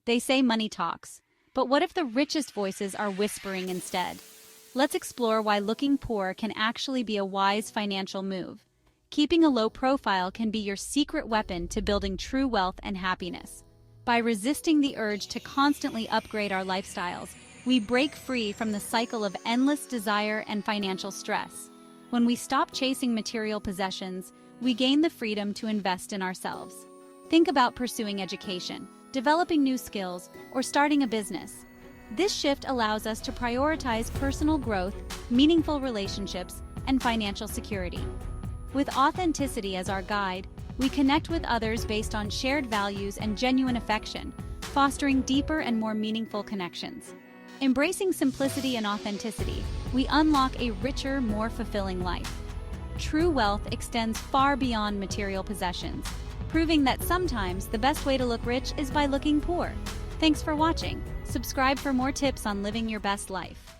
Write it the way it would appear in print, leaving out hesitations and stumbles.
They say money talks, but what if the richest voices are whispering instead? Let's explore why looking poor can actually be a wise financial move. Keeping a low profile can be your secret weapon to building true wealth and happiness. By resisting the urge to constantly upgrade our lifestyles, we break free from the cycle of endless desire and financial stress. When we stop chasing material possessions, we gain the freedom to invest in ourselves. Think about pursuing education, developing new skills, or starting a business. This shift allows us to prioritize personal growth, meaningful relationships, and financial security. With authenticity as our guide, we connect with others based on shared values and genuine affection, fostering deeper and more meaningful connections. Embracing simplicity and authenticity, we unlock a richer, more fulfilling life. True wealth extends far beyond material possessions, proving that sometimes the best way to look rich is by looking poor. Thanks for watching. Subscribe for more tips on living your best life.